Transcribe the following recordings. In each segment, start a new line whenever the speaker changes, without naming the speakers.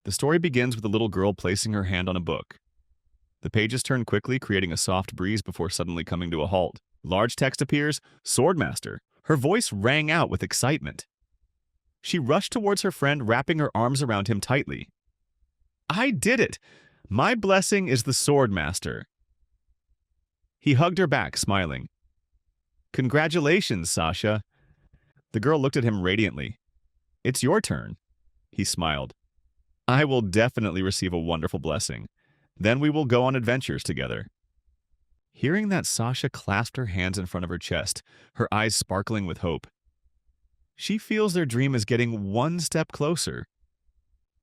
The story begins with a little girl placing her hand on a book. The pages turn quickly, creating a soft breeze before suddenly coming to a halt. Large text appears, "Swordmaster." Her voice rang out with excitement. She rushed towards her friend, wrapping her arms around him tightly. "I did it! My blessing is the Swordmaster." He hugged her back, smiling. "Congratulations, Sasha." The girl looked at him radiantly. "It's your turn." He smiled. "I will definitely receive a wonderful blessing. Then we will go on adventures together." Hearing that, Sasha clasped her hands in front of her chest, her eyes sparkling with hope. She feels their dream is getting one step closer.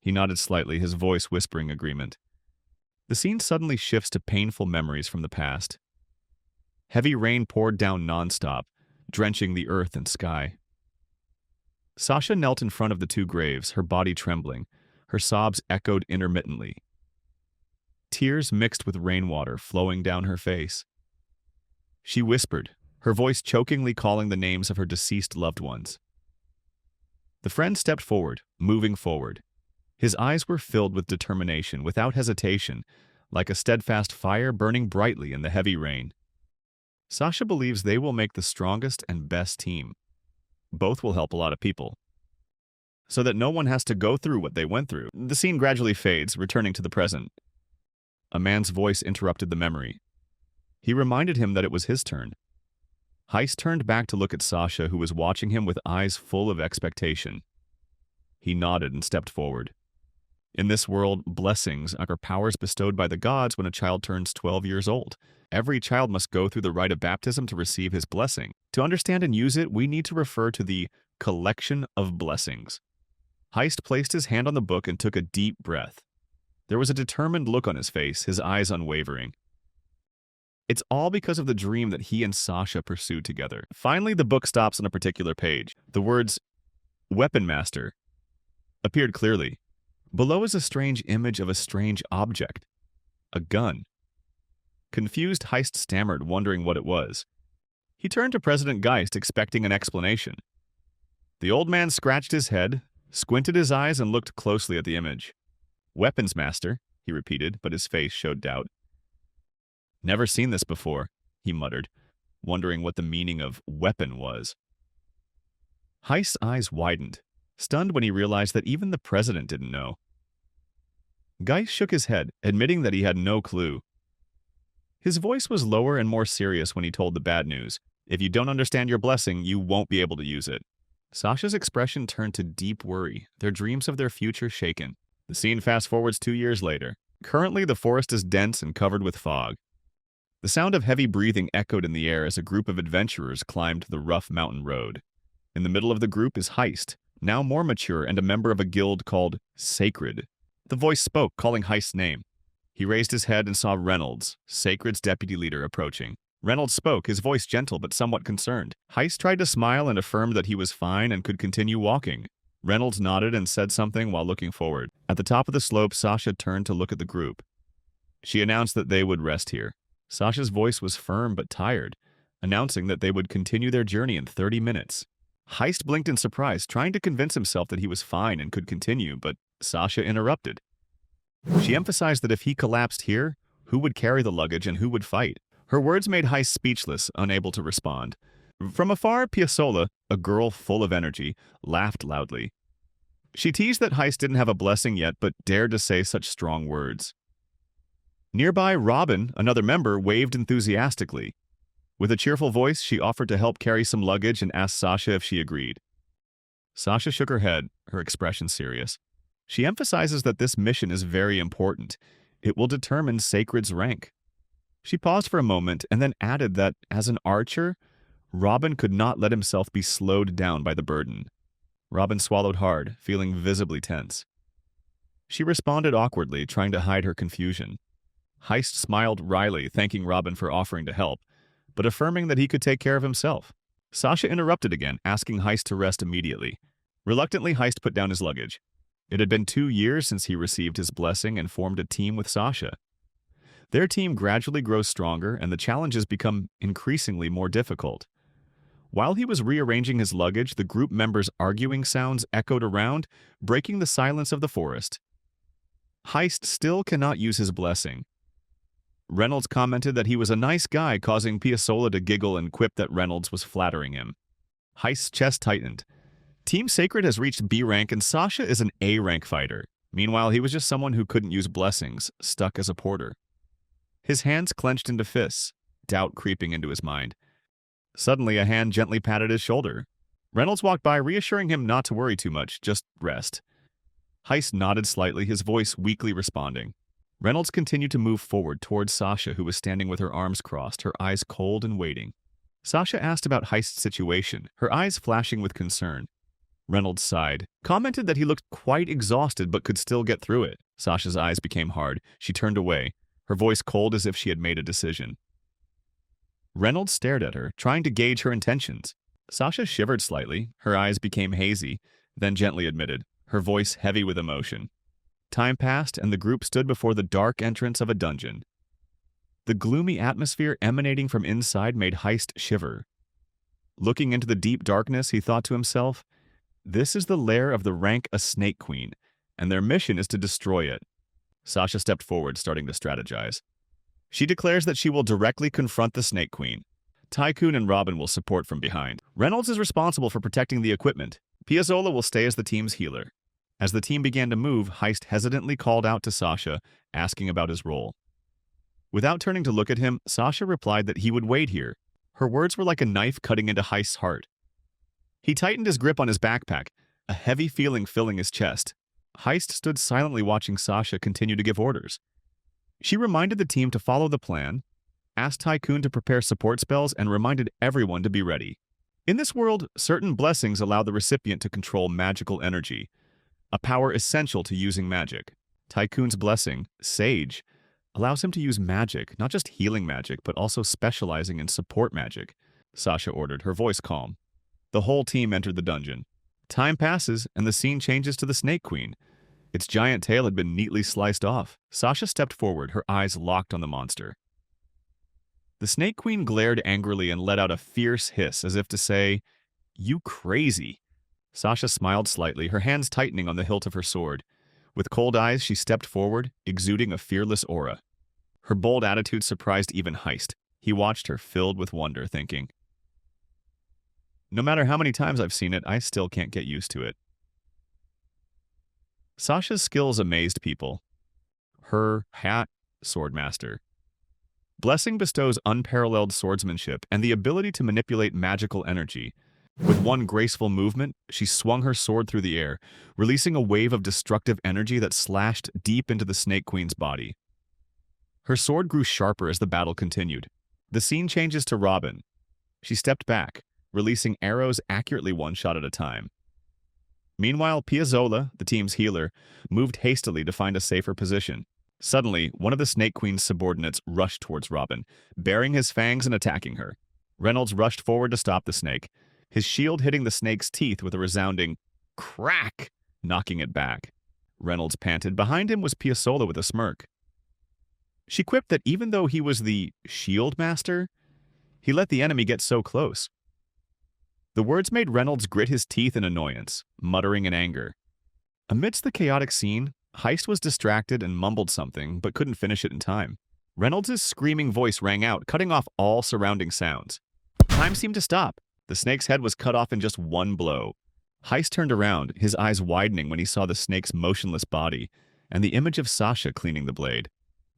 He nodded slightly, his voice whispering agreement. The scene suddenly shifts to painful memories from the past. Heavy rain poured down nonstop, drenching the earth and sky. Sasha knelt in front of the two graves, her body trembling. Her sobs echoed intermittently. Tears mixed with rainwater flowing down her face. She whispered, her voice chokingly calling the names of her deceased loved ones. The friend stepped forward, moving forward. His eyes were filled with determination, without hesitation, like a steadfast fire burning brightly in the heavy rain. Sasha believes they will make the strongest and best team. Both will help a lot of people, so that no one has to go through what they went through. The scene gradually fades, returning to the present. A man's voice interrupted the memory. He reminded him that it was his turn. Haise turned back to look at Sasha, who was watching him with eyes full of expectation. He nodded and stepped forward. In this world, blessings are powers bestowed by the gods when a child turns 12 years old. Every child must go through the rite of baptism to receive his blessing. To understand and use it, we need to refer to the collection of blessings. Haise placed his hand on the book and took a deep breath. There was a determined look on his face, his eyes unwavering. It's all because of the dream that he and Sasha pursued together. Finally, the book stops on a particular page. The words, "Weapon Master," appeared clearly. Below is a strange image of a strange object. A gun. Confused, Haise stammered, wondering what it was. He turned to President Geist, expecting an explanation. The old man scratched his head, squinted his eyes, and looked closely at the image. "Weapons Master," he repeated, but his face showed doubt. "Never seen this before," he muttered, wondering what the meaning of weapon was. Heise's eyes widened, stunned when he realized that even the president didn't know. Geist shook his head, admitting that he had no clue. His voice was lower and more serious when he told the bad news. "If you don't understand your blessing, you won't be able to use it." Sasha's expression turned to deep worry, their dreams of their future shaken. The scene fast-forwards 2 years later. Currently, the forest is dense and covered with fog. The sound of heavy breathing echoed in the air as a group of adventurers climbed the rough mountain road. In the middle of the group is Haise, now more mature and a member of a guild called Sacred. The voice spoke, calling Heise's name. He raised his head and saw Reynolds, Sacred's deputy leader, approaching. Reynolds spoke, his voice gentle but somewhat concerned. Haise tried to smile and affirmed that he was fine and could continue walking. Reynolds nodded and said something while looking forward. At the top of the slope, Sasha turned to look at the group. She announced that they would rest here. Sasha's voice was firm but tired, announcing that they would continue their journey in 30 minutes. Haise blinked in surprise, trying to convince himself that he was fine and could continue, but Sasha interrupted. She emphasized that if he collapsed here, who would carry the luggage and who would fight? Her words made Haise speechless, unable to respond. From afar, 𝒮-𝒦𝓎𝓊𝓂, a girl full of energy, laughed loudly. She teased that Haise didn't have a blessing yet, but dared to say such strong words. Nearby, Robin, another member, waved enthusiastically. With a cheerful voice, she offered to help carry some luggage and asked Sasha if she agreed. Sasha shook her head, her expression serious. She emphasizes that this mission is very important. It will determine Sacred's rank. She paused for a moment and then added that, as an archer, Robin could not let himself be slowed down by the burden. Robin swallowed hard, feeling visibly tense. She responded awkwardly, trying to hide her confusion. Haise smiled wryly, thanking Robin for offering to help, but affirming that he could take care of himself. Sasha interrupted again, asking Haise to rest immediately. Reluctantly, Haise put down his luggage. It had been 2 years since he received his blessing and formed a team with Sasha. Their team gradually grows stronger, and the challenges become increasingly more difficult. While he was rearranging his luggage, the group members' arguing sounds echoed around, breaking the silence of the forest. Heist still cannot use his blessing. Reynolds commented that he was a nice guy, causing 𝒮-𝒦𝓎𝓊𝓂𝓊 to giggle and quip that Reynolds was flattering him. Heist's chest tightened. Team Sacred has reached B rank and Sasha is an A rank fighter. Meanwhile, he was just someone who couldn't use blessings, stuck as a porter. His hands clenched into fists, doubt creeping into his mind. Suddenly, a hand gently patted his shoulder. Reynolds walked by, reassuring him not to worry too much, just rest. Heist nodded slightly, his voice weakly responding. Reynolds continued to move forward towards Sasha, who was standing with her arms crossed, her eyes cold and waiting. Sasha asked about Heist's situation, her eyes flashing with concern. Reynolds sighed, commented that he looked quite exhausted but could still get through it. Sasha's eyes became hard. She turned away, her voice cold as if she had made a decision. Reynolds stared at her, trying to gauge her intentions. Sasha shivered slightly, her eyes became hazy, then gently admitted, her voice heavy with emotion. Time passed, and the group stood before the dark entrance of a dungeon. The gloomy atmosphere emanating from inside made Heist shiver. Looking into the deep darkness, he thought to himself, this is the lair of the rank a Snake Queen, and their mission is to destroy it. Sasha stepped forward, starting to strategize. She declares that she will directly confront the Snake Queen. Tycoon and Robin will support from behind. Reynolds is responsible for protecting the equipment. 𝒮-𝒦𝓎𝓊𝓂 will stay as the team's healer. As the team began to move, Heist hesitantly called out to Sasha, asking about his role. Without turning to look at him, Sasha replied that he would wait here. Her words were like a knife cutting into Heist's heart. He tightened his grip on his backpack, a heavy feeling filling his chest. Heist stood silently watching Sasha continue to give orders. She reminded the team to follow the plan, asked Tycoon to prepare support spells, and reminded everyone to be ready. In this world, certain blessings allow the recipient to control magical energy, a power essential to using magic. Tycoon's blessing, Sage, allows him to use magic, not just healing magic, but also specializing in support magic. Sasha ordered, her voice calm. The whole team entered the dungeon. Time passes, and the scene changes to the Snake Queen. Its giant tail had been neatly sliced off. Sasha stepped forward, her eyes locked on the monster. The Snake Queen glared angrily and let out a fierce hiss, as if to say, "You crazy." Sasha smiled slightly, her hands tightening on the hilt of her sword. With cold eyes, she stepped forward, exuding a fearless aura. Her bold attitude surprised even Heist. He watched her, filled with wonder, thinking, no matter how many times I've seen it, I still can't get used to it. Sasha's skills amazed people. Her hat, swordmaster. Blessing bestows unparalleled swordsmanship and the ability to manipulate magical energy. With one graceful movement, she swung her sword through the air, releasing a wave of destructive energy that slashed deep into the Snake Queen's body. Her sword grew sharper as the battle continued. The scene changes to Robin. She stepped back, releasing arrows accurately one shot at a time. Meanwhile, 𝒮-𝒦𝓎𝓊𝓂, the team's healer, moved hastily to find a safer position. Suddenly, one of the Snake Queen's subordinates rushed towards Robin, baring his fangs and attacking her. Reynolds rushed forward to stop the snake, his shield hitting the snake's teeth with a resounding crack, knocking it back. Reynolds panted. Behind him was 𝒮-𝒦𝓎𝓊𝓂 with a smirk. She quipped that even though he was the shield master, he let the enemy get so close. The words made Reynolds grit his teeth in annoyance, muttering in anger. Amidst the chaotic scene, Heist was distracted and mumbled something, but couldn't finish it in time. Reynolds' screaming voice rang out, cutting off all surrounding sounds. Time seemed to stop. The snake's head was cut off in just one blow. Heist turned around, his eyes widening when he saw the snake's motionless body and the image of Sasha cleaning the blade.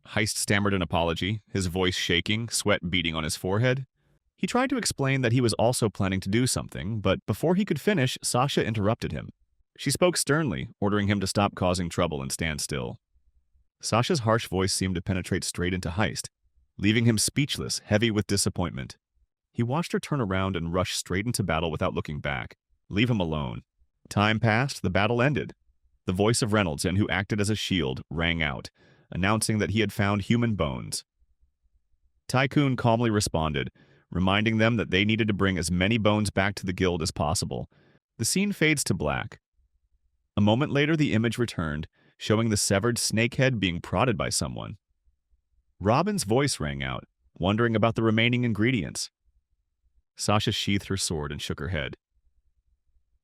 Heist stammered an apology, his voice shaking, sweat beading on his forehead. He tried to explain that he was also planning to do something, but before he could finish, Sasha interrupted him. She spoke sternly, ordering him to stop causing trouble and stand still. Sasha's harsh voice seemed to penetrate straight into Heist, leaving him speechless, heavy with disappointment. He watched her turn around and rush straight into battle without looking back. Leave him alone. Time passed, the battle ended. The voice of Reynolds, and who acted as a shield, rang out, announcing that he had found human bones. Tycoon calmly responded, reminding them that they needed to bring as many bones back to the guild as possible. The scene fades to black. A moment later, the image returned, showing the severed snake head being prodded by someone. Robin's voice rang out, wondering about the remaining ingredients. Sasha sheathed her sword and shook her head.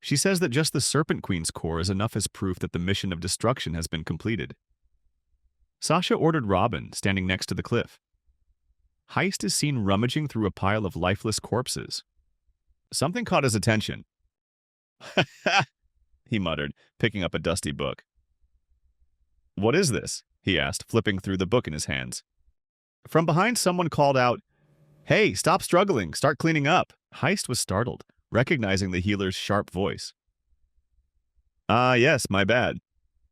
She says that just the Serpent Queen's core is enough as proof that the mission of destruction has been completed. Sasha ordered Robin, standing next to the cliff. Heise is seen rummaging through a pile of lifeless corpses. Something caught his attention. He muttered, picking up a dusty book. What is this? He asked, flipping through the book in his hands. From behind, someone called out, Hey, stop struggling, start cleaning up. Heise was startled, recognizing the healer's sharp voice. Yes, my bad,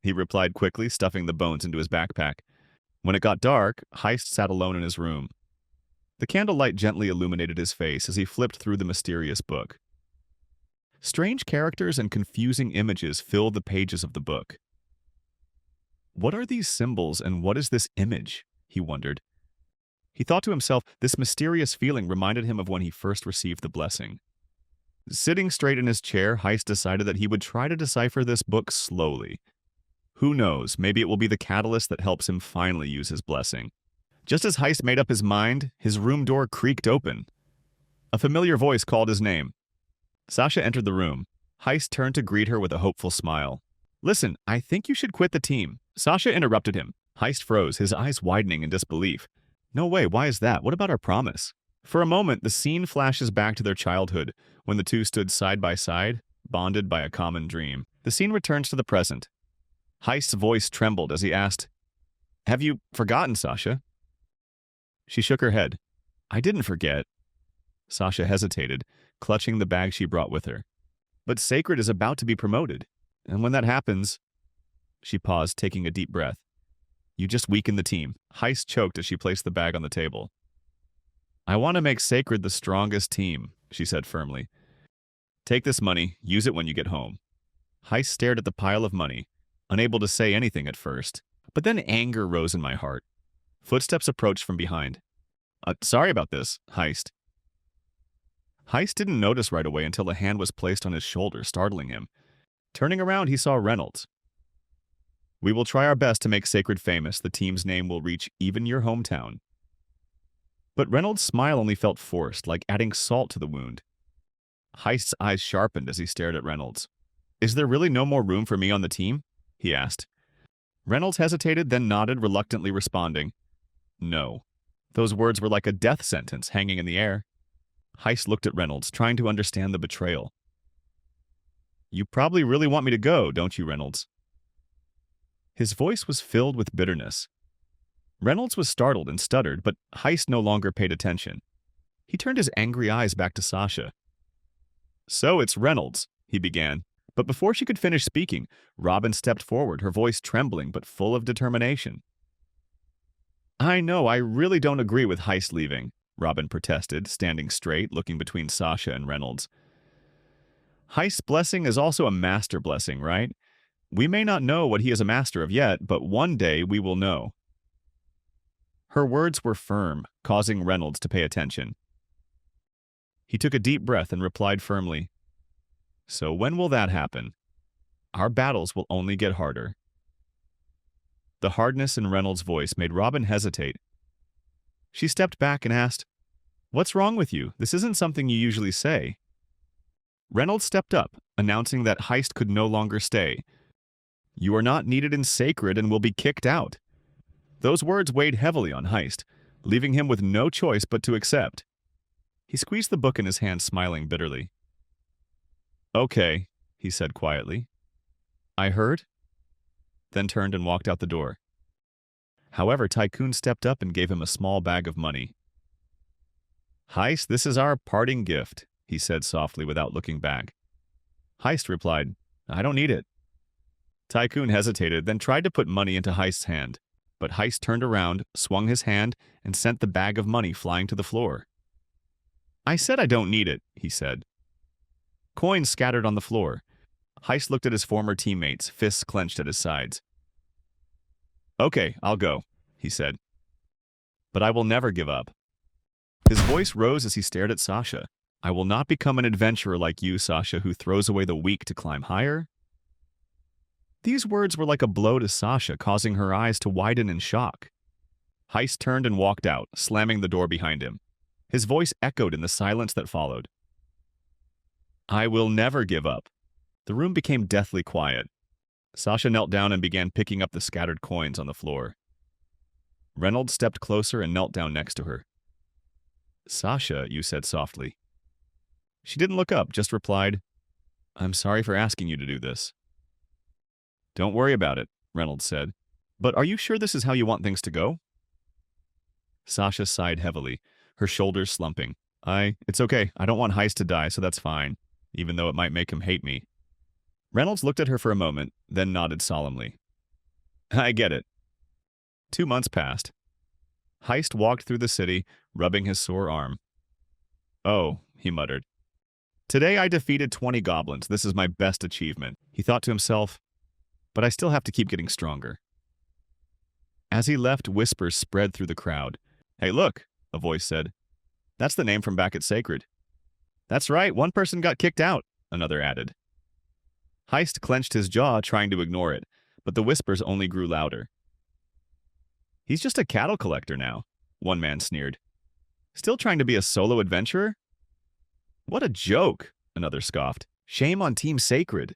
he replied quickly, stuffing the bones into his backpack. When it got dark, Heise sat alone in his room. The candlelight gently illuminated his face as he flipped through the mysterious book. Strange characters and confusing images filled the pages of the book. What are these symbols and what is this image? He wondered. He thought to himself, this mysterious feeling reminded him of when he first received the blessing. Sitting straight in his chair, Heise decided that he would try to decipher this book slowly. Who knows, maybe it will be the catalyst that helps him finally use his blessing. Just as Heise made up his mind, his room door creaked open. A familiar voice called his name. Sasha entered the room. Heise turned to greet her with a hopeful smile. Listen, I think you should quit the team. Sasha interrupted him. Heise froze, his eyes widening in disbelief. No way, why is that? What about our promise? For a moment, the scene flashes back to their childhood, when the two stood side by side, bonded by a common dream. The scene returns to the present. Heise's voice trembled as he asked, Have you forgotten, Sasha? She shook her head. I didn't forget. Sasha hesitated, clutching the bag she brought with her. But Sacred is about to be promoted, and when that happens... She paused, taking a deep breath. You just weaken the team. Heise choked as she placed the bag on the table. I want to make Sacred the strongest team, she said firmly. Take this money, use it when you get home. Heise stared at the pile of money, unable to say anything at first, but then anger rose in my heart. Footsteps approached from behind. Sorry about this, Heise. Heise didn't notice right away until a hand was placed on his shoulder, startling him. Turning around, he saw Reynolds. We will try our best to make Sacred famous. The team's name will reach even your hometown. But Reynolds' smile only felt forced, like adding salt to the wound. Heise's eyes sharpened as he stared at Reynolds. Is there really no more room for me on the team? He asked. Reynolds hesitated, then nodded, reluctantly responding. No. Those words were like a death sentence hanging in the air. Heise looked at Reynolds, trying to understand the betrayal. You probably really want me to go, don't you, Reynolds? His voice was filled with bitterness. Reynolds was startled and stuttered, but Heise no longer paid attention. He turned his angry eyes back to Sasha. So it's Reynolds, he began. But before she could finish speaking, Robin stepped forward, her voice trembling but full of determination. I know, I really don't agree with Heise leaving, Robin protested, standing straight, looking between Sasha and Reynolds. Heise's blessing is also a master blessing, right? We may not know what he is a master of yet, but one day we will know. Her words were firm, causing Reynolds to pay attention. He took a deep breath and replied firmly, So when will that happen? Our battles will only get harder. The hardness in Reynolds' voice made Robin hesitate. She stepped back and asked, What's wrong with you? This isn't something you usually say. Reynolds stepped up, announcing that Heise could no longer stay. You are not needed in Sacred and will be kicked out. Those words weighed heavily on Heise, leaving him with no choice but to accept. He squeezed the book in his hand, smiling bitterly. Okay, he said quietly. I heard, then turned and walked out the door. However, Tycoon stepped up and gave him a small bag of money. Heise, this is our parting gift, he said softly without looking back. Heise replied, I don't need it. Tycoon hesitated, then tried to put money into Heise's hand, but Heise turned around, swung his hand, and sent the bag of money flying to the floor. I said I don't need it, he said. Coins scattered on the floor. Heise looked at his former teammates, fists clenched at his sides. Okay, I'll go, he said. But I will never give up. His voice rose as he stared at Sasha. I will not become an adventurer like you, Sasha, who throws away the weak to climb higher. These words were like a blow to Sasha, causing her eyes to widen in shock. Heise turned and walked out, slamming the door behind him. His voice echoed in the silence that followed. I will never give up. The room became deathly quiet. Sasha knelt down and began picking up the scattered coins on the floor. Reynolds stepped closer and knelt down next to her. "Sasha," you said softly. She didn't look up, just replied, "I'm sorry for asking you to do this." "Don't worry about it," Reynolds said. "But are you sure this is how you want things to go?" Sasha sighed heavily, her shoulders slumping. It's okay. I don't want Heise to die, so that's fine, even though it might make him hate me." Reynolds looked at her for a moment, then nodded solemnly. "I get it." 2 months passed. Heise walked through the city, rubbing his sore arm. "Oh," he muttered. "Today I defeated 20 goblins. This is my best achievement." He thought to himself, "But I still have to keep getting stronger." As he left, whispers spread through the crowd. "Hey, look," a voice said. "That's the name from back at Sacred." "That's right, one person got kicked out," another added. Heise clenched his jaw, trying to ignore it, but the whispers only grew louder. "He's just a cattle collector now," one man sneered. "Still trying to be a solo adventurer?" "What a joke," another scoffed. "Shame on Team Sacred."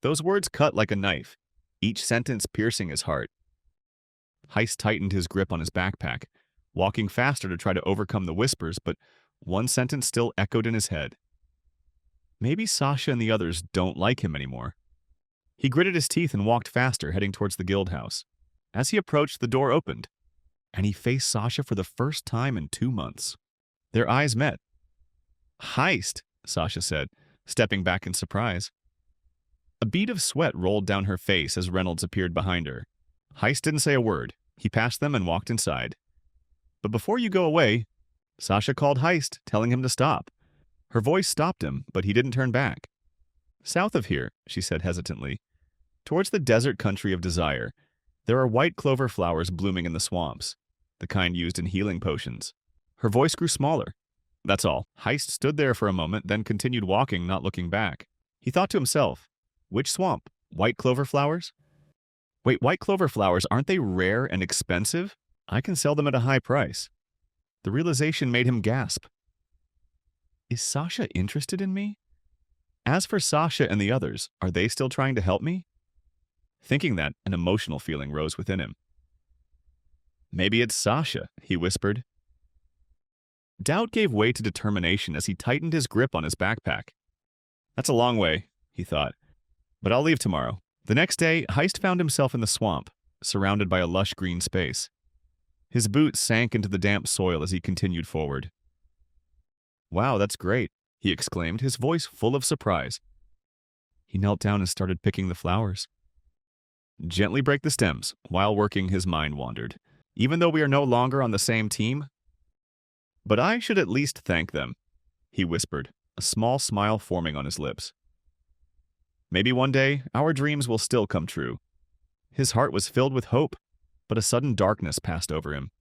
Those words cut like a knife, each sentence piercing his heart. Heise tightened his grip on his backpack, walking faster to try to overcome the whispers, but one sentence still echoed in his head. Maybe Sasha and the others don't like him anymore. He gritted his teeth and walked faster, heading towards the guild house. As he approached, the door opened, and he faced Sasha for the first time in 2 months. Their eyes met. "Heise," Sasha said, stepping back in surprise. A bead of sweat rolled down her face as Reynolds appeared behind her. Heise didn't say a word. He passed them and walked inside. "But before you go away," Sasha called Heise, telling him to stop. Her voice stopped him, but he didn't turn back. "South of here," she said hesitantly, "towards the desert country of desire, there are white clover flowers blooming in the swamps, the kind used in healing potions." Her voice grew smaller. "That's all." Heise stood there for a moment, then continued walking, not looking back. He thought to himself, "Which swamp? White clover flowers? Wait, white clover flowers, aren't they rare and expensive? I can sell them at a high price." The realization made him gasp. Is Sasha interested in me? As for Sasha and the others, are they still trying to help me? Thinking that, an emotional feeling rose within him. "Maybe it's Sasha," he whispered. Doubt gave way to determination as he tightened his grip on his backpack. "That's a long way," he thought, "but I'll leave tomorrow." The next day, Heise found himself in the swamp, surrounded by a lush green space. His boots sank into the damp soil as he continued forward. "Wow, that's great," he exclaimed, his voice full of surprise. He knelt down and started picking the flowers. "Gently break the stems." While working, his mind wandered. "Even though we are no longer on the same team? But I should at least thank them," he whispered, a small smile forming on his lips. Maybe one day, our dreams will still come true. His heart was filled with hope, but a sudden darkness passed over him.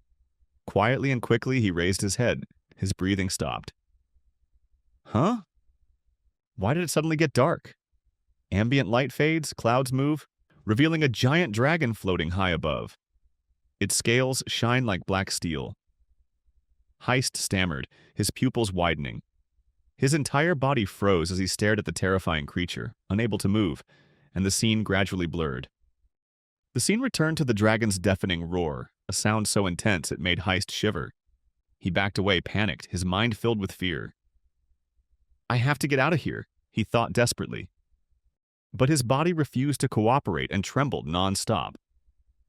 Quietly and quickly, he raised his head. His breathing stopped. Huh? Why did it suddenly get dark? Ambient light fades, clouds move, revealing a giant dragon floating high above. Its scales shine like black steel. Heise stammered, his pupils widening. His entire body froze as he stared at the terrifying creature, unable to move, and the scene gradually blurred. The scene returned to the dragon's deafening roar, a sound so intense it made Heise shiver. He backed away, panicked, his mind filled with fear. "I have to get out of here," he thought desperately. But his body refused to cooperate and trembled non-stop.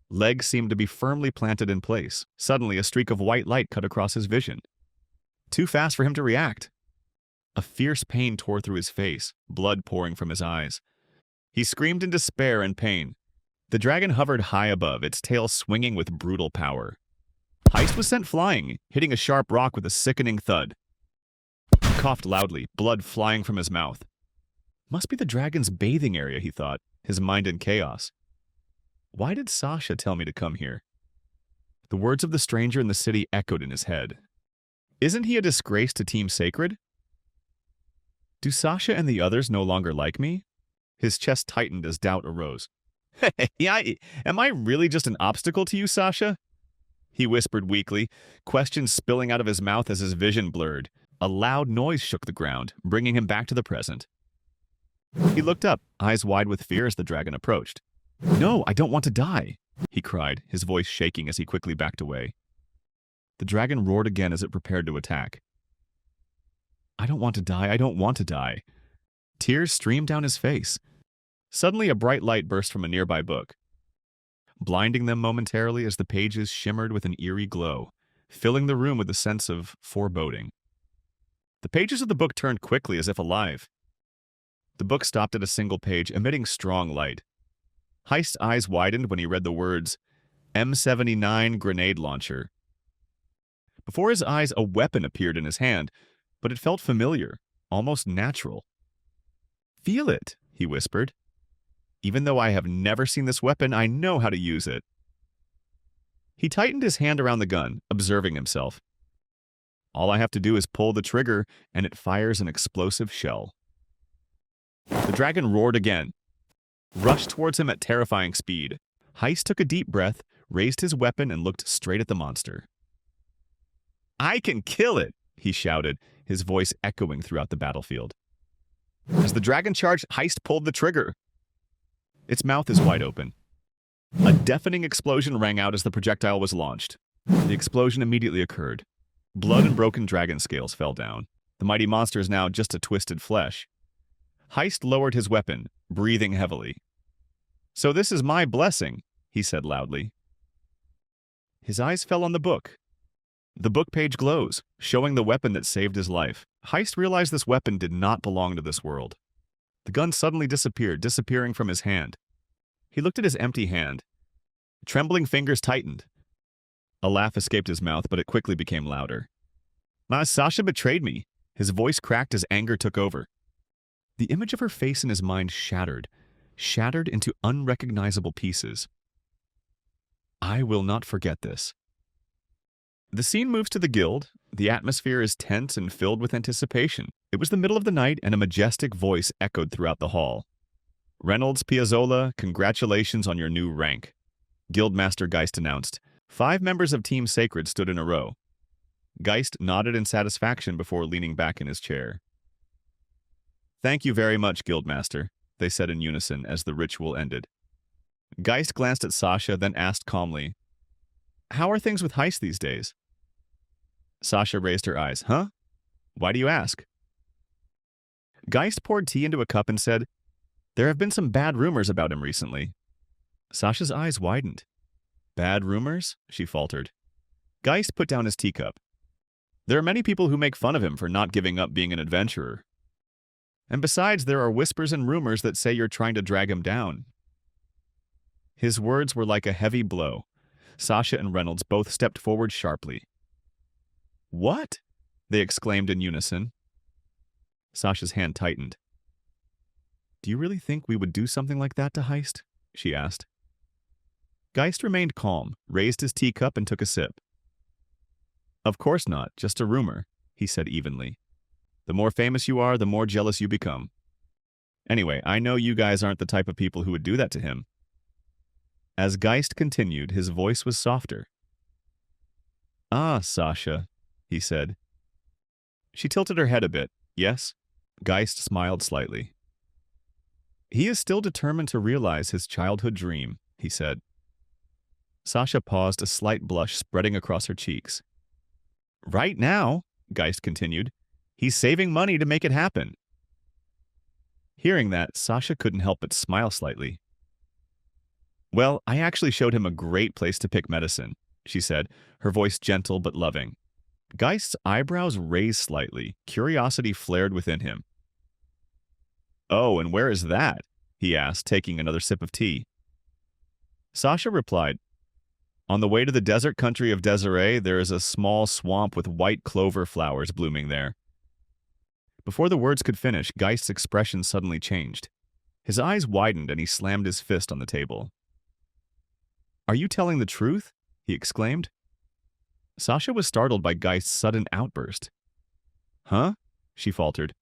Legs seemed to be firmly planted in place. Suddenly, a streak of white light cut across his vision. Too fast for him to react. A fierce pain tore through his face, blood pouring from his eyes. He screamed in despair and pain. The dragon hovered high above, its tail swinging with brutal power. Heise was sent flying, hitting a sharp rock with a sickening thud. He coughed loudly, blood flying from his mouth. Must be the dragon's bathing area, he thought, his mind in chaos. Why did Sasha tell me to come here? The words of the stranger in the city echoed in his head. Isn't he a disgrace to Team Sacred? Do Sasha and the others no longer like me? His chest tightened as doubt arose. Am I really just an obstacle to you, Sasha? He whispered weakly, questions spilling out of his mouth as his vision blurred. A loud noise shook the ground, bringing him back to the present. He looked up, eyes wide with fear as the dragon approached. No, I don't want to die. he cried, his voice shaking as he quickly backed away. The dragon roared again as it prepared to attack. I don't want to die, I don't want to die. Tears streamed down his face. Suddenly a bright light burst from a nearby book, blinding them momentarily as the pages shimmered with an eerie glow, filling the room with a sense of foreboding. The pages of the book turned quickly as if alive. The book stopped at a single page, emitting strong light. Heise's eyes widened when he read the words, M79 grenade launcher. Before his eyes, a weapon appeared in his hand, but it felt familiar, almost natural. Feel it, he whispered. Even though I have never seen this weapon, I know how to use it. He tightened his hand around the gun, observing himself. All I have to do is pull the trigger, and it fires an explosive shell. The dragon roared again, rushed towards him at terrifying speed. Heise took a deep breath, raised his weapon, and looked straight at the monster. I can kill it, he shouted, his voice echoing throughout the battlefield. As the dragon charged, Heise pulled the trigger. Its mouth is wide open. A deafening explosion rang out as the projectile was launched. The explosion immediately occurred. Blood and broken dragon scales fell down. The mighty monster is now just a twisted flesh. Heise lowered his weapon, breathing heavily. So this is my blessing, he said loudly. His eyes fell on the book. The book page glows, showing the weapon that saved his life. Heise realized this weapon did not belong to this world. The gun suddenly disappeared, disappearing from his hand. He looked at his empty hand. Trembling fingers tightened. A laugh escaped his mouth, but it quickly became louder. Sasha betrayed me. His voice cracked as anger took over. The image of her face in his mind shattered into unrecognizable pieces. I will not forget this. The scene moves to the guild. The atmosphere is tense and filled with anticipation. It was the middle of the night, and a majestic voice echoed throughout the hall. 𝒬𝒊𝓂𝓊, congratulations on your new rank. Guildmaster Geist announced. 5 members of Team Sacred stood in a row. Geist nodded in satisfaction before leaning back in his chair. Thank you very much, Guildmaster, they said in unison as the ritual ended. Geist glanced at Sasha, then asked calmly, How are things with Heise these days? Sasha raised her eyes. Huh? Why do you ask? Geist poured tea into a cup and said, There have been some bad rumors about him recently. Sasha's eyes widened. Bad rumors? She faltered. Geist put down his teacup. There are many people who make fun of him for not giving up being an adventurer. And besides, there are whispers and rumors that say you're trying to drag him down. His words were like a heavy blow. Sasha and Reynolds both stepped forward sharply. What? They exclaimed in unison. Sasha's hand tightened. Do you really think we would do something like that to Heise? She asked. Geist remained calm, raised his teacup, and took a sip. Of course not, just a rumor, he said evenly. The more famous you are, the more jealous you become. Anyway, I know you guys aren't the type of people who would do that to him. As Geist continued, his voice was softer. Ah, Sasha, he said. She tilted her head a bit. Yes? Geist smiled slightly. He is still determined to realize his childhood dream, he said. Sasha paused, a slight blush spreading across her cheeks. Right now, Geist continued, he's saving money to make it happen. Hearing that, Sasha couldn't help but smile slightly. Well, I actually showed him a great place to pick medicine, she said, her voice gentle but loving. Geist's eyebrows raised slightly. Curiosity flared within him. Oh, and where is that? He asked, taking another sip of tea. Sasha replied, On the way to the desert country of Desiree, there is a small swamp with white clover flowers blooming there. Before the words could finish, Geist's expression suddenly changed. His eyes widened and he slammed his fist on the table. Are you telling the truth? He exclaimed. Sasha was startled by Geist's sudden outburst. Huh? She faltered.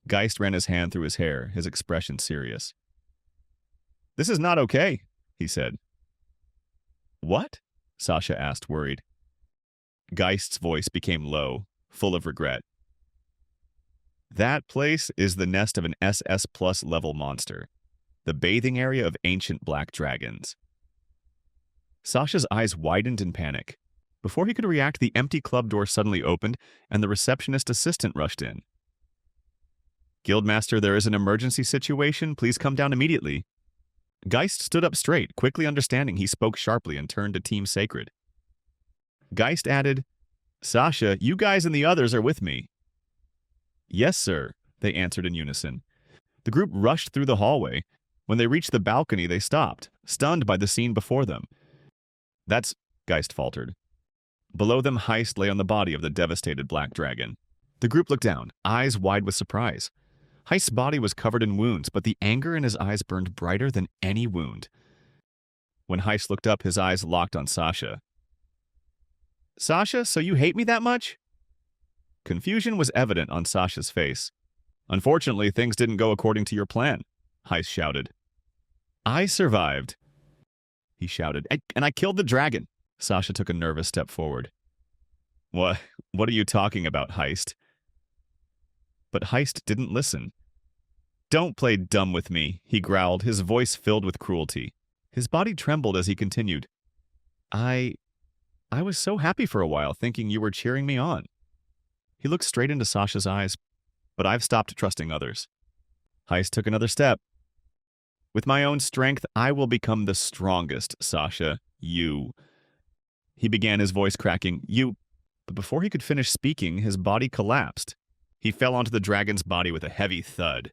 Geist ran his hand through his hair, his expression serious. This is not okay, he said. What? Sasha asked, worried. Geist's voice became low, full of regret. That place is the nest of an SS+ level monster, the bathing area of ancient black dragons. Sasha's eyes widened in panic. Before he could react, the empty club door suddenly opened, and the receptionist assistant rushed in. "Guildmaster, there is an emergency situation. Please come down immediately." Geist stood up straight, quickly understanding he spoke sharply and turned to Team Sacred. Geist added, "Sasha, you guys and the others are with me." "Yes, sir," they answered in unison. The group rushed through the hallway. When they reached the balcony, they stopped, stunned by the scene before them. "That's," Geist faltered. Below them, Heise lay on the body of the devastated black dragon. The group looked down, eyes wide with surprise. Heise's body was covered in wounds, but the anger in his eyes burned brighter than any wound. When Heise looked up, his eyes locked on Sasha. "Sasha, so you hate me that much?" Confusion was evident on Sasha's face. "Unfortunately, things didn't go according to your plan," Heise shouted. "I survived," he shouted, "and I killed the dragon." Sasha took a nervous step forward. What are you talking about, Heise?" But Heise didn't listen. "Don't play dumb with me," he growled, his voice filled with cruelty. His body trembled as he continued. I was so happy for a while, thinking you were cheering me on." He looked straight into Sasha's eyes, "But I've stopped trusting others." Heise took another step. "With my own strength, I will become the strongest, Sasha. You." He began, his voice cracking. "You." But before he could finish speaking, his body collapsed. He fell onto the dragon's body with a heavy thud.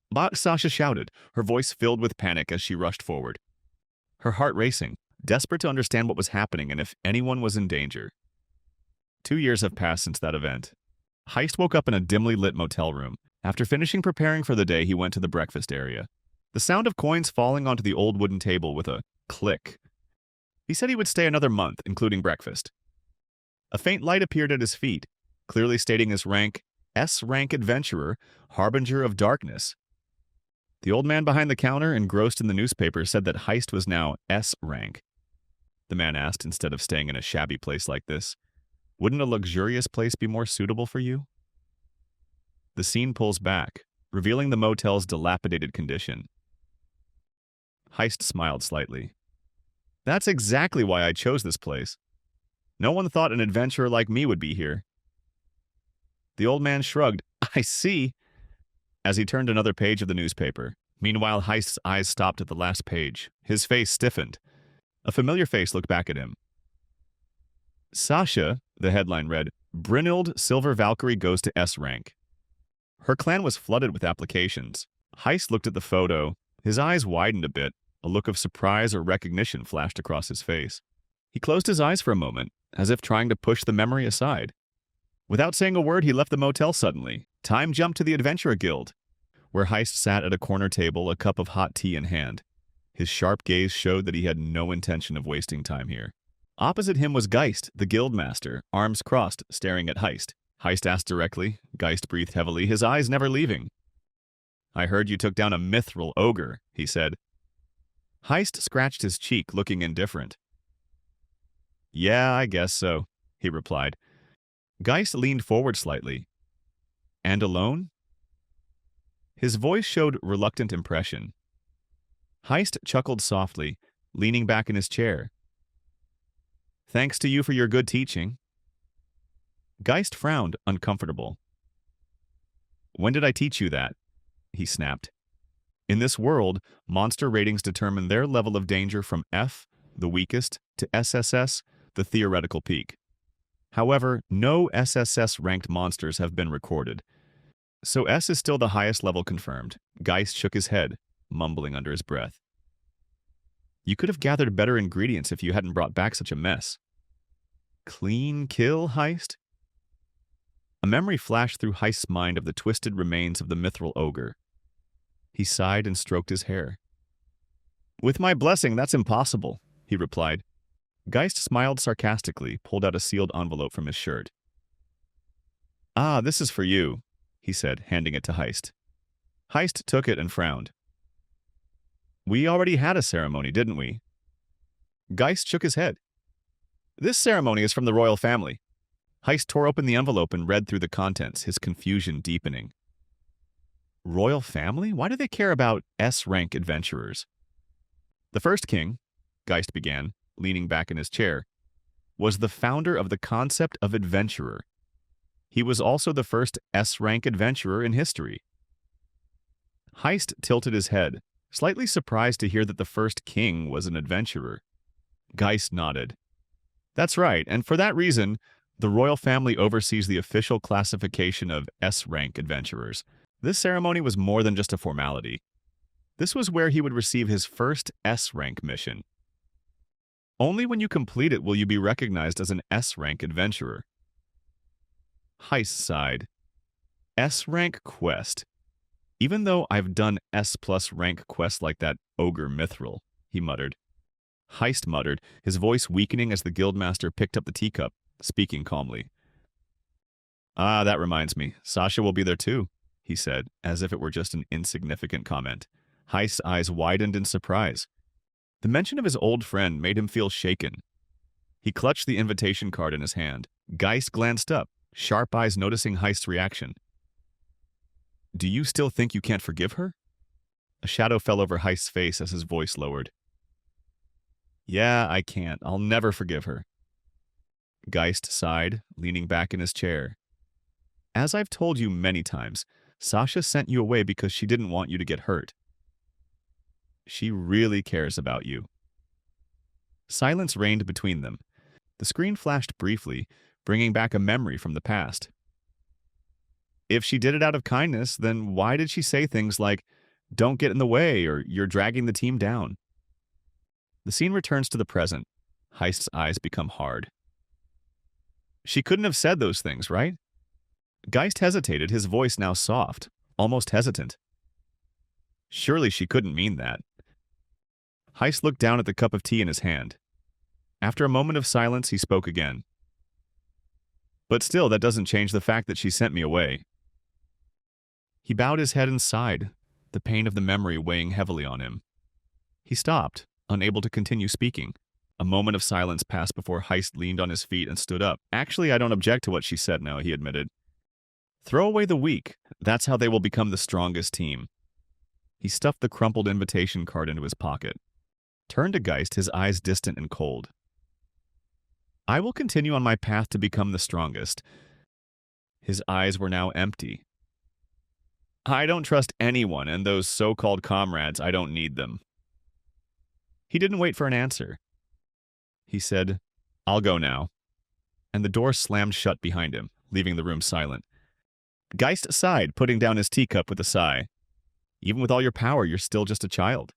"But," Sasha shouted, her voice filled with panic as she rushed forward. Her heart racing, desperate to understand what was happening and if anyone was in danger. 2 years have passed since that event. Heise woke up in a dimly lit motel room. After finishing preparing for the day, he went to the breakfast area. The sound of coins falling onto the old wooden table with a click. He said he would stay another month, including breakfast. A faint light appeared at his feet, clearly stating his rank, S-rank adventurer, harbinger of darkness. The old man behind the counter, engrossed in the newspaper, said that Heise was now S-rank. The man asked, instead of staying in a shabby place like this, "Wouldn't a luxurious place be more suitable for you?" The scene pulls back, revealing the motel's dilapidated condition. Heise smiled slightly. "That's exactly why I chose this place. No one thought an adventurer like me would be here." The old man shrugged. "I see," as he turned another page of the newspaper. Meanwhile, Heise's eyes stopped at the last page. His face stiffened. A familiar face looked back at him. "Sasha," the headline read, "𝒮-𝒦𝓎𝓊𝓂𝓊 goes to S rank." Her clan was flooded with applications. Heise looked at the photo. His eyes widened a bit. A look of surprise or recognition flashed across his face. He closed his eyes for a moment, as if trying to push the memory aside. Without saying a word, he left the motel suddenly. Time jumped to the Adventurer Guild, where Heise sat at a corner table, a cup of hot tea in hand. His sharp gaze showed that he had no intention of wasting time here. Opposite him was Geist, the guildmaster, arms crossed, staring at Heise. Heise asked directly. Geist breathed heavily, his eyes never leaving. "I heard you took down a mithril ogre," he said. Heise scratched his cheek, looking indifferent. "Yeah, I guess so," he replied. Geist leaned forward slightly. "And alone?" His voice showed reluctant impression. Heise chuckled softly, leaning back in his chair. "Thanks to you for your good teaching." Geist frowned, uncomfortable. "When did I teach you that?" he snapped. In this world, monster ratings determine their level of danger from F, the weakest, to SSS, the theoretical peak. However, no SSS-ranked monsters have been recorded. So S is still the highest level confirmed. Geist shook his head, mumbling under his breath. "You could have gathered better ingredients if you hadn't brought back such a mess." "Clean kill, Heise?" A memory flashed through Heise's mind of the twisted remains of the mithril ogre. He sighed and stroked his hair. "With my blessing, that's impossible," he replied. Geist smiled sarcastically, pulled out a sealed envelope from his shirt. "Ah, this is for you," he said, handing it to Heise. Heise took it and frowned. "We already had a ceremony, didn't we?" Geist shook his head. "This ceremony is from the royal family." Heise tore open the envelope and read through the contents, his confusion deepening. Royal family? Why do they care about S-rank adventurers? "The first king," Geist began, leaning back in his chair, was the founder of the concept of adventurer. He was also the first S-rank adventurer in history. Haise tilted his head, slightly surprised to hear that the first king was an adventurer. Geist nodded. That's right, and for that reason, the royal family oversees the official classification of S-rank adventurers. This ceremony was more than just a formality. This was where he would receive his first S-rank mission. Only when you complete it will you be recognized as an S-rank adventurer. Haise sighed. S-rank quest. Even though I've done S+ rank quests like that 𝒜𝓊𝓊𝓃, he muttered. Haise muttered, his voice weakening as the guildmaster picked up the teacup, speaking calmly. Ah, that reminds me. Sasha will be there too, he said, as if it were just an insignificant comment. Haise's eyes widened in surprise. The mention of his old friend made him feel shaken. He clutched the invitation card in his hand. Geist glanced up, sharp eyes noticing Haise's reaction. Do you still think you can't forgive her? A shadow fell over Haise's face as his voice lowered. Yeah, I can't. I'll never forgive her. Geist sighed, leaning back in his chair. As I've told you many times, Sasha sent you away because she didn't want you to get hurt. She really cares about you. Silence reigned between them. The screen flashed briefly, bringing back a memory from the past. If she did it out of kindness, then why did she say things like, "Don't get in the way," or "You're dragging the team down"? The scene returns to the present. Haise's eyes become hard. She couldn't have said those things, right? Geist hesitated, his voice now soft, almost hesitant. Surely she couldn't mean that. Haise looked down at the cup of tea in his hand. After a moment of silence, he spoke again. But still, that doesn't change the fact that she sent me away. He bowed his head and sighed, the pain of the memory weighing heavily on him. He stopped, unable to continue speaking. A moment of silence passed before Haise leaned on his feet and stood up. Actually, I don't object to what she said now, he admitted. Throw away the weak. That's how they will become the strongest team. He stuffed the crumpled invitation card into his pocket. Turned to Geist, his eyes distant and cold. I will continue on my path to become the strongest. His eyes were now empty. I don't trust anyone, and those so-called comrades, I don't need them. He didn't wait for an answer. He said, I'll go now. And the door slammed shut behind him, leaving the room silent. Geist sighed, putting down his teacup with a sigh. Even with all your power, you're still just a child.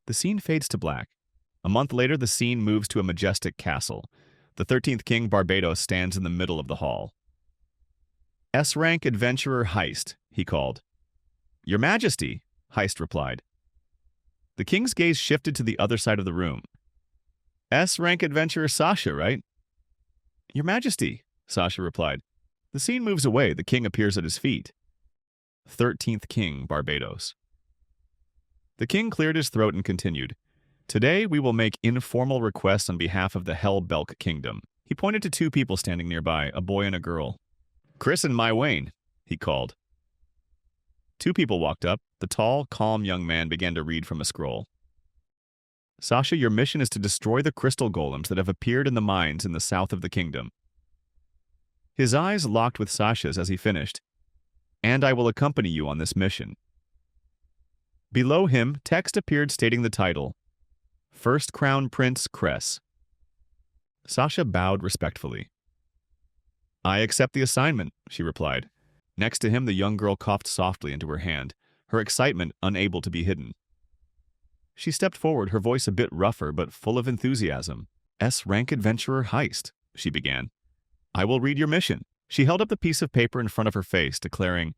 The scene fades to black. A month later, the scene moves to a majestic castle. The 13th King 𝒭𝓊𝓂𝓊 stands in the middle of the hall. S-rank adventurer Haise, he called. Your Majesty, Haise replied. The king's gaze shifted to the other side of the room. S-rank adventurer Sasha, right? Your Majesty, Sasha replied. The scene moves away. The king appears at his feet. 13th King 𝒭𝓭𝓊𝓂𝓊. The king cleared his throat and continued. Today we will make informal requests on behalf of the 𝒬𝓊𝓃 kingdom. He pointed to two people standing nearby, a boy and a girl. Chris and 𝒦𝓎𝓐, he called. Two people walked up. The tall, calm young man began to read from a scroll. Sasha, your mission is to destroy the crystal golems that have appeared in the mines in the south of the kingdom. His eyes locked with Sasha's as he finished. And I will accompany you on this mission. Below him, text appeared stating the title, First Crown Prince Cress. Sasha bowed respectfully. I accept the assignment, she replied. Next to him, the young girl coughed softly into her hand, her excitement unable to be hidden. She stepped forward, her voice a bit rougher but full of enthusiasm. S-rank adventurer Haise, she began. I will read your mission. She held up the piece of paper in front of her face, declaring,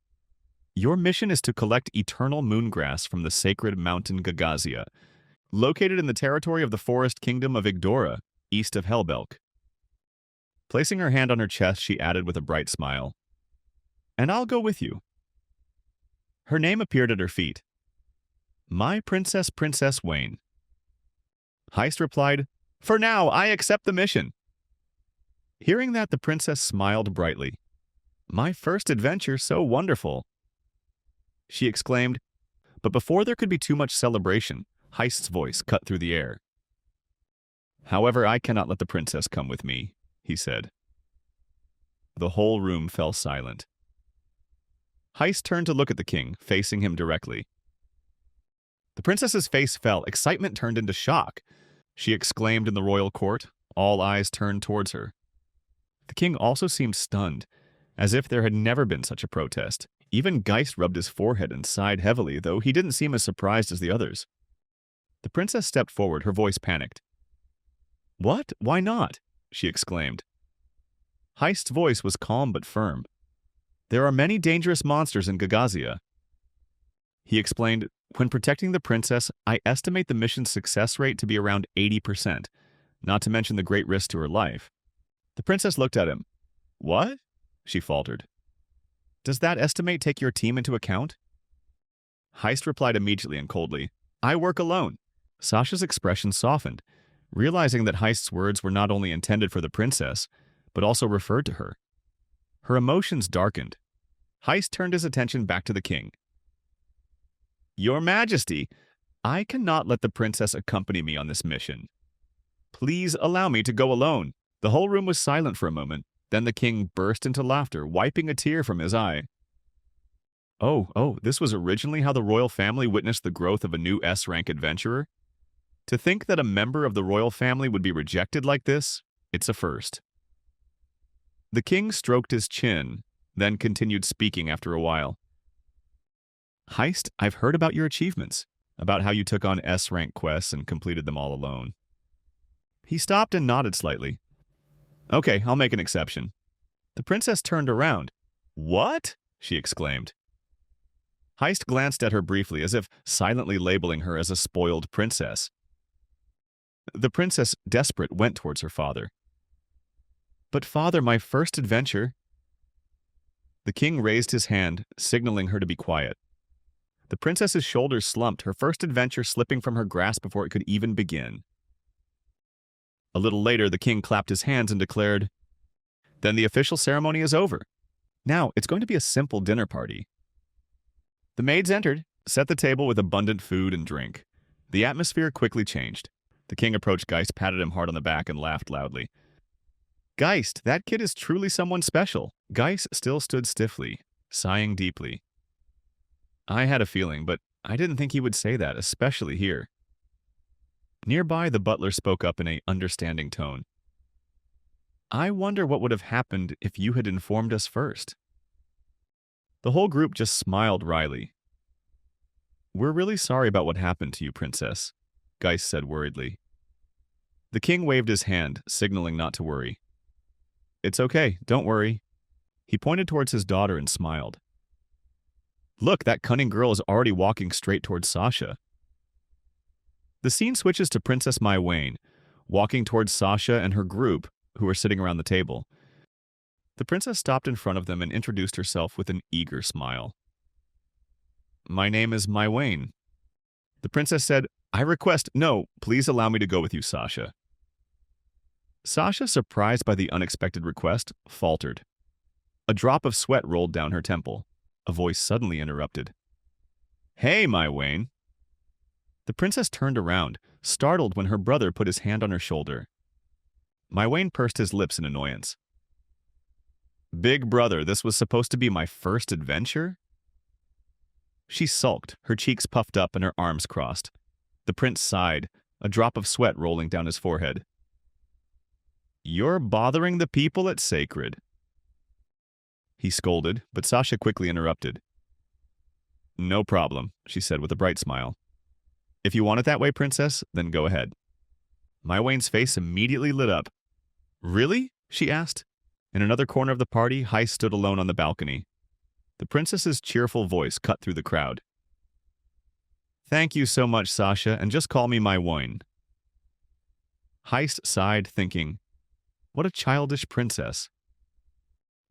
Your mission is to collect eternal moongrass from the sacred mountain Gagazia, located in the territory of the forest kingdom of 𝒦𝓊𝓃, east of 𝒬𝓊𝓃. Placing her hand on her chest, she added with a bright smile, And I'll go with you. Her name appeared at her feet. My Princess 𝒦𝓎. Haise replied, For now, I accept the mission. Hearing that, the princess smiled brightly. My first adventure, so wonderful. She exclaimed, but before there could be too much celebration, Haise's voice cut through the air. However, I cannot let the princess come with me, he said. The whole room fell silent. Haise turned to look at the king, facing him directly. The princess's face fell. Excitement turned into shock. She exclaimed in the royal court. All eyes turned towards her. The king also seemed stunned, as if there had never been such a protest. Even 𝒬𝓐 rubbed his forehead and sighed heavily, though he didn't seem as surprised as the others. The princess stepped forward, her voice panicked. "What? Why not?" she exclaimed. Haise's voice was calm but firm. "There are many dangerous monsters in 𝒾𝓬. He explained, "When protecting the princess, I estimate the mission's success rate to be around 80%, not to mention the great risk to her life." The princess looked at him. "What?" she faltered. "Does that estimate take your team into account?" Haise replied immediately and coldly, "I work alone." Sasha's expression softened, realizing that Haise's words were not only intended for the princess, but also referred to her. Her emotions darkened. Haise turned his attention back to the king. "Your Majesty, I cannot let the princess accompany me on this mission. Please allow me to go alone." The whole room was silent for a moment. Then the king burst into laughter, wiping a tear from his eye. Oh, this was originally how the royal family witnessed the growth of a new S-rank adventurer? To think that a member of the royal family would be rejected like this, it's a first. The king stroked his chin, then continued speaking after a while. "Haise, I've heard about your achievements, about how you took on S-rank quests and completed them all alone." He stopped and nodded slightly. "Okay, I'll make an exception." The princess turned around. "What?" she exclaimed. Haise glanced at her briefly, as if silently labeling her as a spoiled princess. The princess, desperate, went towards her father. "But father, my first adventure—" The king raised his hand, signaling her to be quiet. The princess's shoulders slumped, her first adventure slipping from her grasp before it could even begin. A little later, the king clapped his hands and declared, "Then the official ceremony is over. Now, it's going to be a simple dinner party." The maids entered, set the table with abundant food and drink. The atmosphere quickly changed. The king approached 𝒬𝓐, patted him hard on the back, and laughed loudly. "𝒬𝓐, that kid is truly someone special." 𝒬𝓐 still stood stiffly, sighing deeply. "I had a feeling, but I didn't think he would say that, especially here." Nearby, the butler spoke up in an understanding tone. "I wonder what would have happened if you had informed us first." The whole group just smiled wryly. "We're really sorry about what happened to you, princess," 𝒬𝓐 said worriedly. The king waved his hand, signaling not to worry. "It's okay, don't worry." He pointed towards his daughter and smiled. "Look, that cunning girl is already walking straight towards Sasha." The scene switches to Princess 𝒦𝓎𝓊𝓬, walking towards Sasha and her group, who were sitting around the table. The princess stopped in front of them and introduced herself with an eager smile. "My name is 𝒦𝓎𝓐." The princess said, No, please allow me to go with you, Sasha." Sasha, surprised by the unexpected request, faltered. A drop of sweat rolled down her temple. A voice suddenly interrupted. "Hey, 𝒦𝓎𝓐." The princess turned around, startled when her brother put his hand on her shoulder. 𝒦𝓎𝓐 pursed his lips in annoyance. "Big brother, this was supposed to be my first adventure?" She sulked, her cheeks puffed up and her arms crossed. The prince sighed, a drop of sweat rolling down his forehead. "You're bothering the people at Sacred," he scolded, but Sasha quickly interrupted. "No problem," she said with a bright smile. "If you want it that way, princess, then go ahead." 𝒦𝓎𝓐's face immediately lit up. "Really?" she asked. In another corner of the party, Haise stood alone on the balcony. The princess's cheerful voice cut through the crowd. "Thank you so much, Sasha, and just call me 𝒦𝓎𝓐." Haise sighed, thinking, what a childish princess.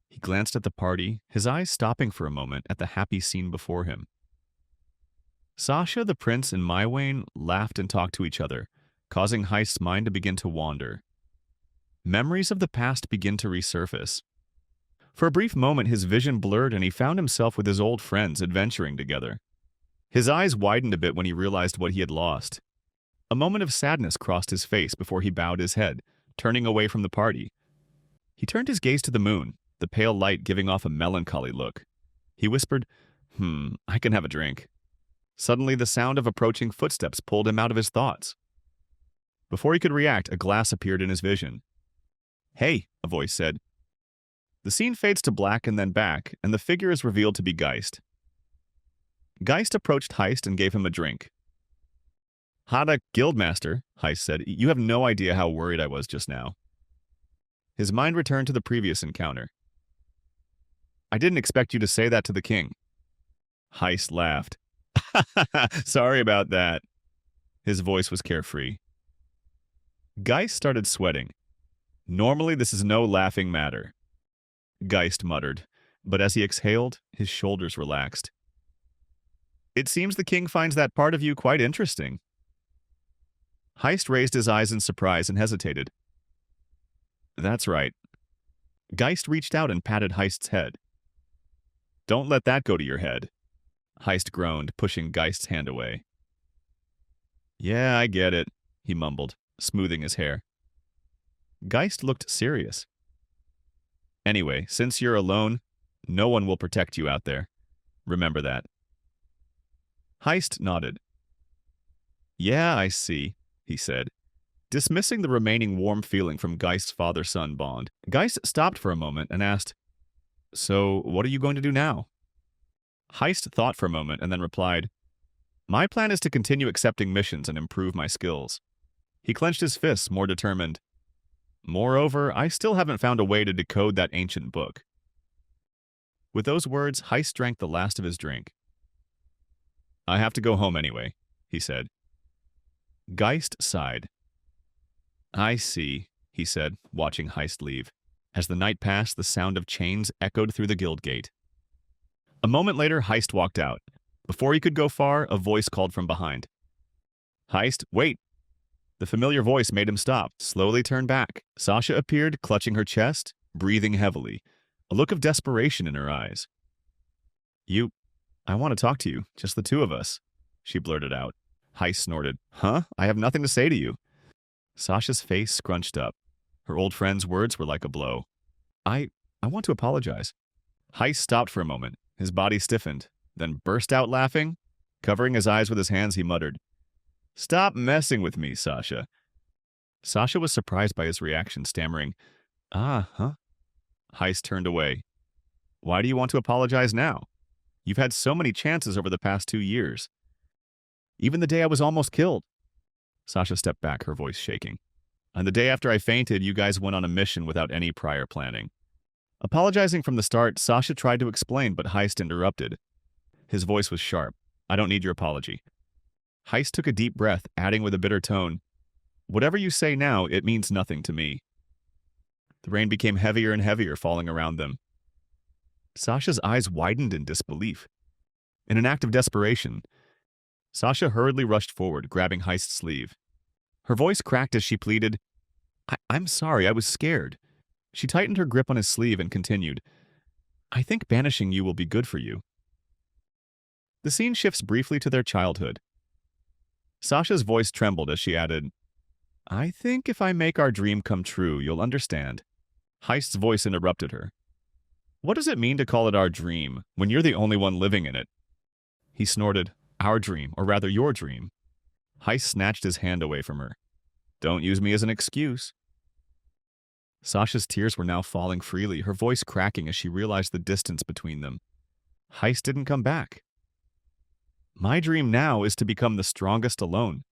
He glanced at the party, his eyes stopping for a moment at the happy scene before him. Sasha, the prince, and 𝒦𝓎𝓐 laughed and talked to each other, causing Haise's mind to begin to wander. Memories of the past begin to resurface. For a brief moment, his vision blurred and he found himself with his old friends adventuring together. His eyes widened a bit when he realized what he had lost. A moment of sadness crossed his face before he bowed his head, turning away from the party. He turned his gaze to the moon, the pale light giving off a melancholy look. He whispered, I can have a drink. Suddenly, the sound of approaching footsteps pulled him out of his thoughts. Before he could react, a glass appeared in his vision. "Hey," a voice said. The scene fades to black and then back, and the figure is revealed to be Geist. Geist approached Heist and gave him a drink. "Hada, Guildmaster," Heist said, "you have no idea how worried I was just now." His mind returned to the previous encounter. "I didn't expect you to say that to the king." Heist laughed. "Sorry about that." His voice was carefree. Geist started sweating. "Normally this is no laughing matter." Geist muttered, but as he exhaled, his shoulders relaxed. "It seems the king finds that part of you quite interesting." Heist raised his eyes in surprise and hesitated. "That's right." Geist reached out and patted Heist's head. "Don't let that go to your head." Heist groaned, pushing Geist's hand away. "Yeah, I get it," he mumbled, smoothing his hair. Geist looked serious. "Anyway, since you're alone, no one will protect you out there. Remember that." Heist nodded. "Yeah, I see," he said, dismissing the remaining warm feeling from Geist's father-son bond. Geist stopped for a moment and asked, "So, what are you going to do now?" Heist thought for a moment and then replied, "My plan is to continue accepting missions and improve my skills." He clenched his fists, more determined. "Moreover, I still haven't found a way to decode that ancient book." With those words, Heist drank the last of his drink. "I have to go home anyway," he said. Geist sighed. "I see," he said, watching Heist leave. As the night passed, the sound of chains echoed through the guild gate. A moment later, Heist walked out. Before he could go far, a voice called from behind. "Heist, wait!" The familiar voice made him stop, slowly turn back. Sasha appeared, clutching her chest, breathing heavily, a look of desperation in her eyes. I want to talk to you, just the two of us," she blurted out. Heist snorted. "Huh? I have nothing to say to you." Sasha's face scrunched up. Her old friend's words were like a blow. I want to apologize." Heist stopped for a moment. His body stiffened, then burst out laughing. Covering his eyes with his hands, he muttered, "Stop messing with me, Sasha." Sasha was surprised by his reaction, stammering, Huh?" Heist turned away. "Why do you want to apologize now? You've had so many chances over the past 2 years. Even the day I was almost killed." Sasha stepped back, her voice shaking. "On the day after I fainted, you guys went on a mission without any prior planning." Apologizing from the start, Sasha tried to explain, but Heist interrupted. His voice was sharp. "I don't need your apology." Heist took a deep breath, adding with a bitter tone, "Whatever you say now, it means nothing to me." The rain became heavier and heavier, falling around them. Sasha's eyes widened in disbelief. In an act of desperation, Sasha hurriedly rushed forward, grabbing Heist's sleeve. Her voice cracked as she pleaded, I'm sorry, I was scared." She tightened her grip on his sleeve and continued, "I think banishing you will be good for you." The scene shifts briefly to their childhood. Sasha's voice trembled as she added, "I think if I make our dream come true, you'll understand." Heist's voice interrupted her. "What does it mean to call it our dream, when you're the only one living in it?" He snorted, "Our dream, or rather your dream." Heist snatched his hand away from her. "Don't use me as an excuse." Sasha's tears were now falling freely, her voice cracking as she realized the distance between them. Heist didn't come back. "My dream now is to become the strongest alone.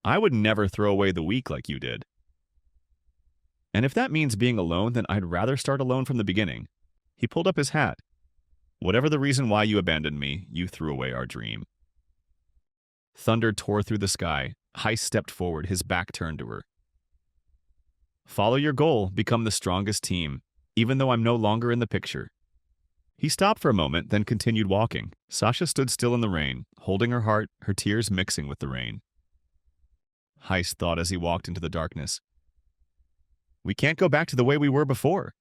I would never throw away the weak like you did. And if that means being alone, then I'd rather start alone from the beginning." He pulled up his hat. "Whatever the reason why you abandoned me, you threw away our dream." Thunder tore through the sky. Heist stepped forward, his back turned to her. "Follow your goal, become the strongest team, even though I'm no longer in the picture." He stopped for a moment, then continued walking. Sasha stood still in the rain, holding her heart, her tears mixing with the rain. Heist thought as he walked into the darkness, "We can't go back to the way we were before."